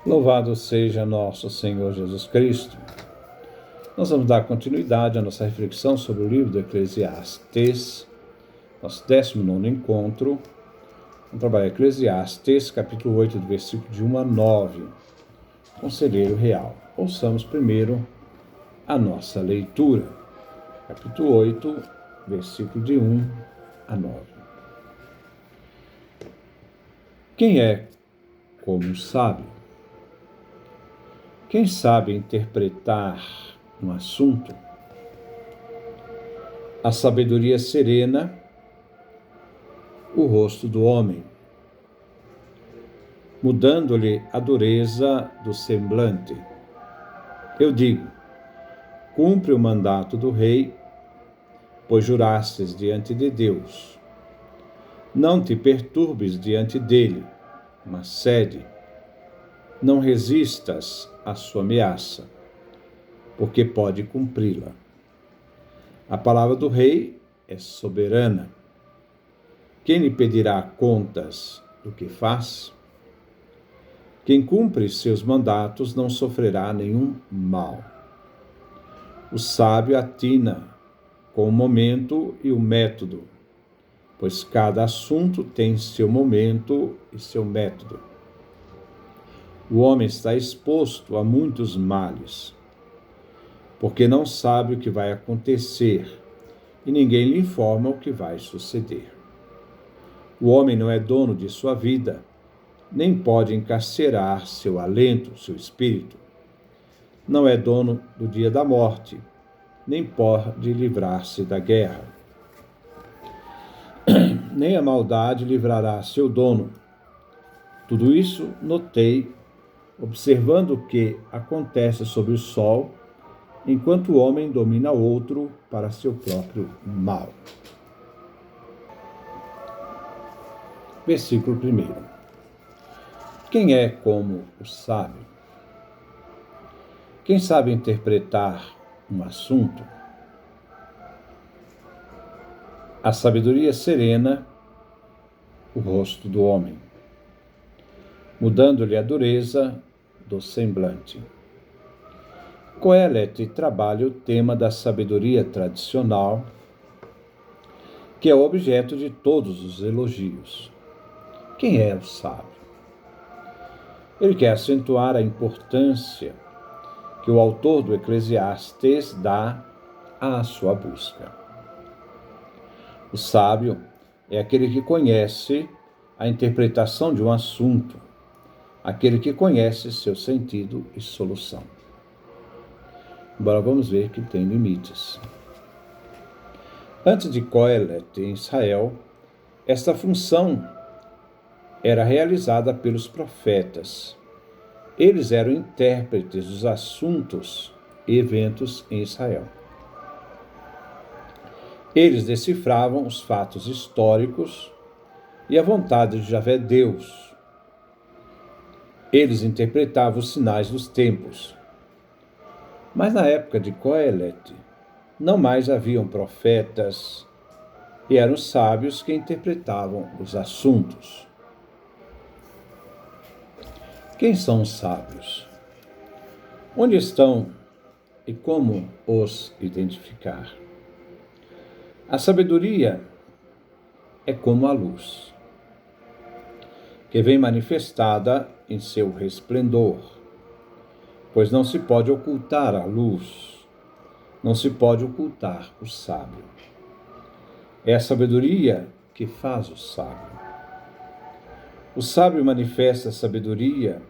Louvado seja nosso Senhor Jesus Cristo. Nós vamos dar continuidade à nossa reflexão sobre o livro do Eclesiastes, nosso 19º encontro. Vamos trabalhar Eclesiastes, capítulo 8, do versículo de 1 a 9. Conselheiro Real. Ouçamos primeiro a nossa leitura. Capítulo 8, versículo de 1 a 9. Quem é como um sábio? Quem sabe interpretar um assunto? A sabedoria serena o rosto do homem, mudando-lhe a dureza do semblante. Eu digo, cumpre o mandato do rei, pois jurastes diante de Deus. Não te perturbes diante dele, mas cede. Não resistas à sua ameaça, porque pode cumpri-la. A palavra do rei é soberana. Quem lhe pedirá contas do que faz? Quem cumpre seus mandatos não sofrerá nenhum mal. O sábio atina com o momento e o método, pois cada assunto tem seu momento e seu método. O homem está exposto a muitos males, porque não sabe o que vai acontecer e ninguém lhe informa o que vai suceder. O homem não é dono de sua vida, nem pode encarcerar seu alento, seu espírito. Não é dono do dia da morte, nem pode livrar-se da guerra. Nem a maldade livrará seu dono. Tudo isso notei, observando o que acontece sob o sol, enquanto o homem domina outro para seu próprio mal. Versículo 1. Quem é como o sábio? Quem sabe interpretar um assunto? A sabedoria serena o rosto do homem, mudando-lhe a dureza do semblante. Coelete trabalha o tema da sabedoria tradicional, que é objeto de todos os elogios. Quem é o sábio? Ele quer acentuar a importância que o autor do Eclesiastes dá à sua busca. O sábio é aquele que conhece a interpretação de um assunto, aquele que conhece seu sentido e solução. Agora vamos ver que tem limites. Antes de Coelete em Israel, esta função era realizada pelos profetas. Eles eram intérpretes dos assuntos e eventos em Israel. Eles decifravam os fatos históricos e a vontade de Javé Deus. Eles interpretavam os sinais dos tempos. Mas na época de Coelete, não mais haviam profetas e eram os sábios que interpretavam os assuntos. Quem são os sábios? Onde estão e como os identificar? A sabedoria é como a luz, que vem manifestada em seu resplendor, pois não se pode ocultar a luz, não se pode ocultar o sábio. É a sabedoria que faz o sábio. O sábio manifesta a sabedoria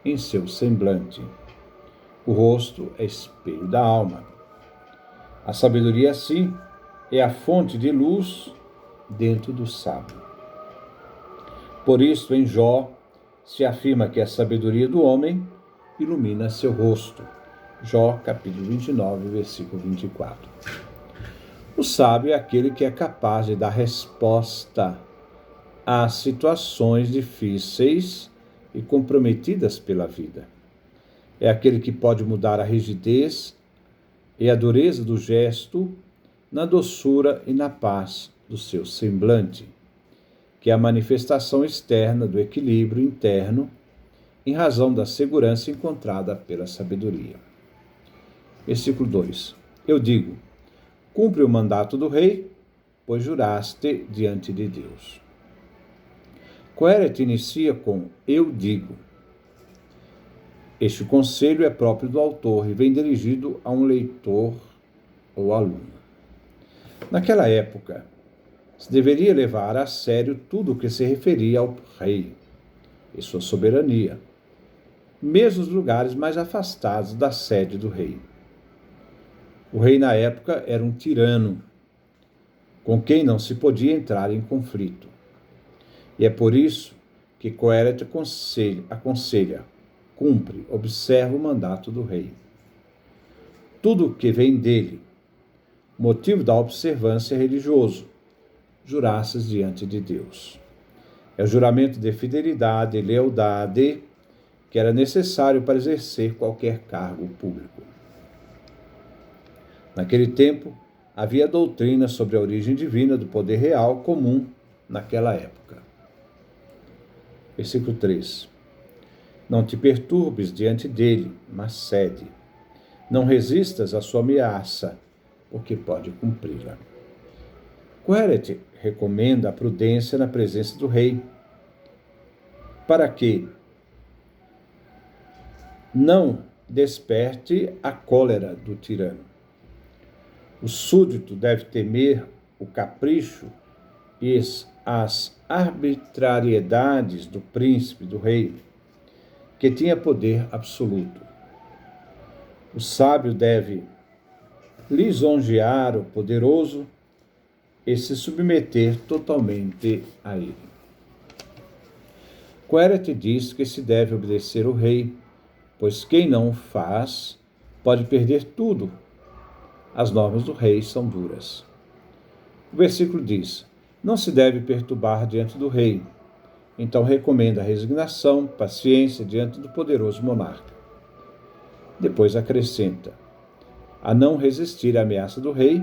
em seu semblante. O rosto é espelho da alma. A sabedoria, assim, é a fonte de luz dentro do sábio. Por isso, em Jó, se afirma que a sabedoria do homem ilumina seu rosto. Jó, capítulo 29, versículo 24. O sábio é aquele que é capaz de dar resposta às situações difíceis e comprometidas pela vida. É aquele que pode mudar a rigidez e a dureza do gesto na doçura e na paz do seu semblante, que é a manifestação externa do equilíbrio interno em razão da segurança encontrada pela sabedoria. Versículo 2. Eu digo, cumpre o mandato do rei, pois juraste diante de Deus. Coeret inicia com eu digo. Este conselho é próprio do autor e vem dirigido a um leitor ou aluno. Naquela época, se deveria levar a sério tudo o que se referia ao rei e sua soberania, mesmo os lugares mais afastados da sede do rei. O rei na época era um tirano, com quem não se podia entrar em conflito. E é por isso que Coeret aconselha, cumpre, observa o mandato do rei. Tudo o que vem dele, motivo da observância religioso, jurasses diante de Deus. É o juramento de fidelidade e lealdade que era necessário para exercer qualquer cargo público. Naquele tempo, havia doutrina sobre a origem divina do poder real comum naquela época. Versículo 3. Não te perturbes diante dele, mas cede. Não resistas à sua ameaça, porque pode cumpri-la. Coeret recomenda a prudência na presença do rei, para que não desperte a cólera do tirano. O súdito deve temer o capricho e as arbitrariedades do príncipe, do rei, que tinha poder absoluto. O sábio deve lisonjear o poderoso e se submeter totalmente a ele. Coeret diz que se deve obedecer o rei, pois quem não o faz pode perder tudo. As normas do rei são duras. O versículo diz, não se deve perturbar diante do rei. Então recomenda resignação, paciência diante do poderoso monarca. Depois acrescenta, a não resistir à ameaça do rei,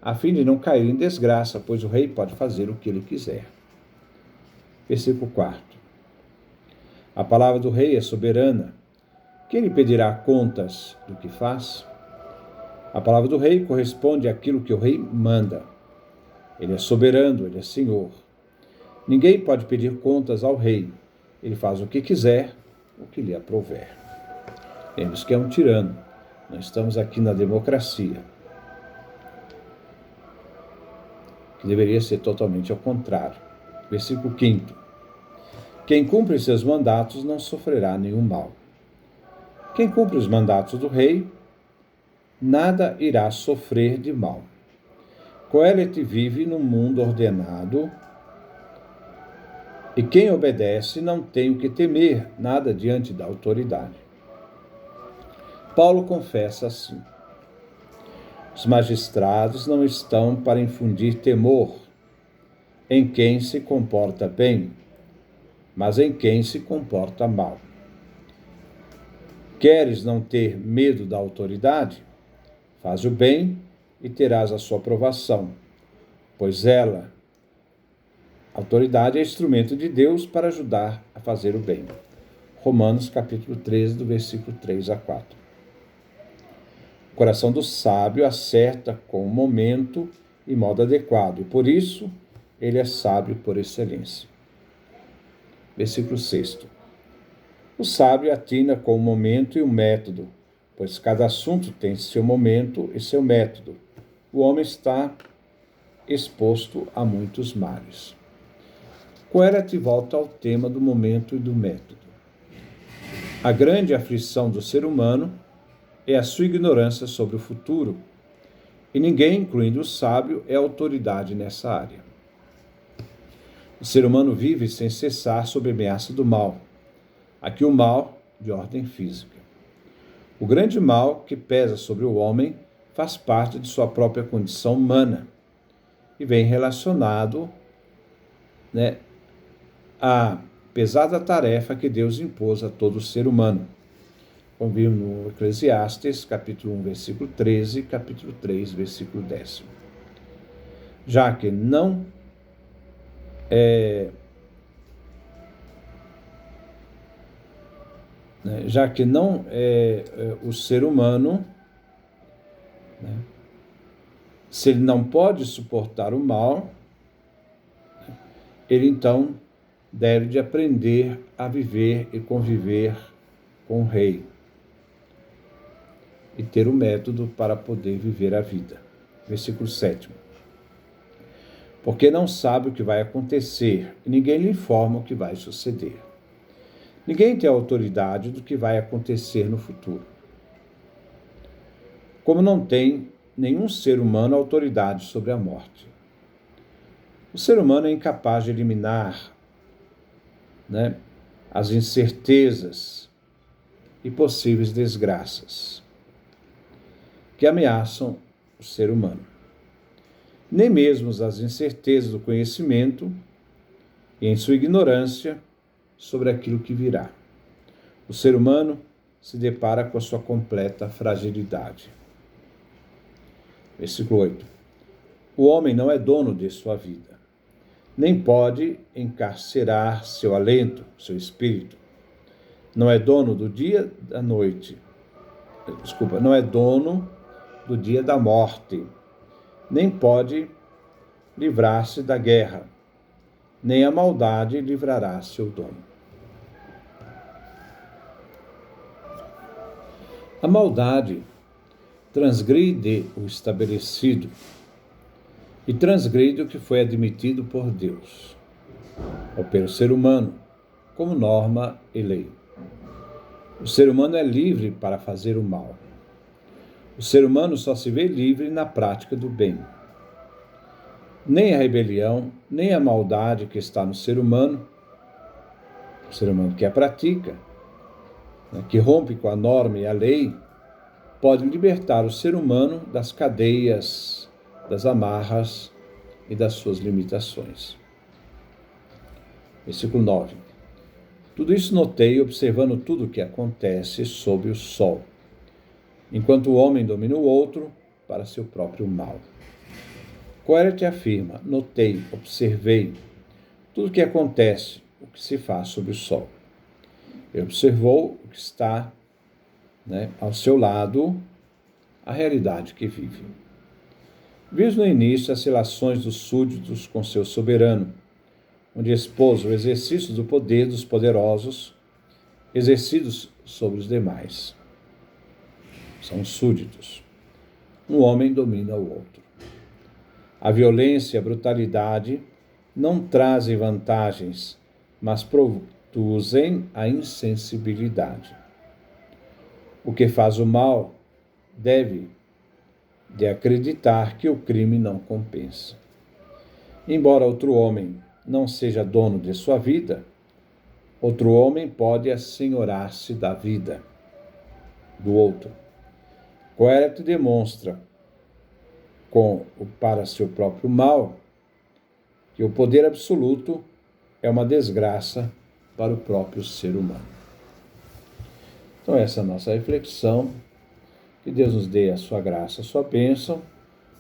a fim de não cair em desgraça, pois o rei pode fazer o que ele quiser. Versículo 4. A palavra do rei é soberana. Quem lhe pedirá contas do que faz? A palavra do rei corresponde àquilo que o rei manda. Ele é soberano, ele é senhor. Ninguém pode pedir contas ao rei. Ele faz o que quiser, o que lhe aprouver. Lembre-se que é um tirano. Não estamos aqui na democracia, que deveria ser totalmente ao contrário. Versículo 5. Quem cumpre seus mandatos não sofrerá nenhum mal. Quem cumpre os mandatos do rei, nada irá sofrer de mal. Coeret vive num mundo ordenado e quem obedece não tem o que temer nada diante da autoridade. Paulo confessa assim: os magistrados não estão para infundir temor em quem se comporta bem, mas em quem se comporta mal. Queres não ter medo da autoridade? Faz o bem e terás a sua aprovação, pois ela, a autoridade, é instrumento de Deus para ajudar a fazer o bem. Romanos capítulo 13, do versículo 3 a 4. O coração do sábio acerta com o momento e modo adequado, e por isso ele é sábio por excelência. Versículo 6. O sábio atina com o momento e o método, pois cada assunto tem seu momento e seu método. O homem está exposto a muitos males. Coeret volta ao tema do momento e do método. A grande aflição do ser humano é a sua ignorância sobre o futuro, e ninguém, incluindo o sábio, é autoridade nessa área. O ser humano vive sem cessar sob a ameaça do mal. Aqui o mal de ordem física. O grande mal que pesa sobre o homem faz parte de sua própria condição humana e vem relacionado, à pesada tarefa que Deus impôs a todo ser humano. Como vimos no Eclesiastes, capítulo 1, versículo 13, capítulo 3, versículo 10. Já que não né, já que não o ser humano, né, se ele não pode suportar o mal, ele então deve de aprender a viver e conviver com o rei e ter o método para poder viver a vida. Versículo 7. Porque não sabe o que vai acontecer e ninguém lhe informa o que vai suceder. Ninguém tem autoridade do que vai acontecer no futuro. Como não tem nenhum ser humano autoridade sobre a morte. O ser humano é incapaz de eliminar, né, as incertezas e possíveis desgraças que ameaçam o ser humano. Nem mesmo as incertezas do conhecimento e em sua ignorância sobre aquilo que virá. O ser humano se depara com a sua completa fragilidade. Versículo 8. O homem não é dono de sua vida, nem pode encarcerar seu alento, seu espírito. Não é dono do dia da noite. Não é dono do dia da morte, nem pode livrar-se da guerra, nem a maldade livrará seu dono. A maldade transgride o estabelecido e transgride o que foi admitido por Deus, ou pelo ser humano, como norma e lei. O ser humano é livre para fazer o mal. O ser humano só se vê livre na prática do bem. Nem a rebelião, nem a maldade que está no ser humano, o ser humano que a pratica, né, que rompe com a norma e a lei, pode libertar o ser humano das cadeias, das amarras e das suas limitações. Versículo 9. Tudo isso notei observando tudo o que acontece sob o sol, enquanto o homem domina o outro para seu próprio mal. Coerete afirma, notei, observei tudo o que acontece, o que se faz sob o sol. Ele observou o que está, né, ao seu lado, a realidade que vive. Vimos no início as relações dos súditos com seu soberano, onde expôs o exercício do poder dos poderosos, exercidos sobre os demais. São súditos. Um homem domina o outro. A violência e a brutalidade não trazem vantagens, mas produzem a insensibilidade. O que faz o mal deve de acreditar que o crime não compensa. Embora outro homem não seja dono de sua vida, outro homem pode assenhorar-se da vida do outro. Coerete demonstra para seu próprio mal que o poder absoluto é uma desgraça para o próprio ser humano. Então essa é a nossa reflexão. Que Deus nos dê a sua graça, a sua bênção,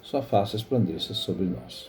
sua face resplandeça sobre nós.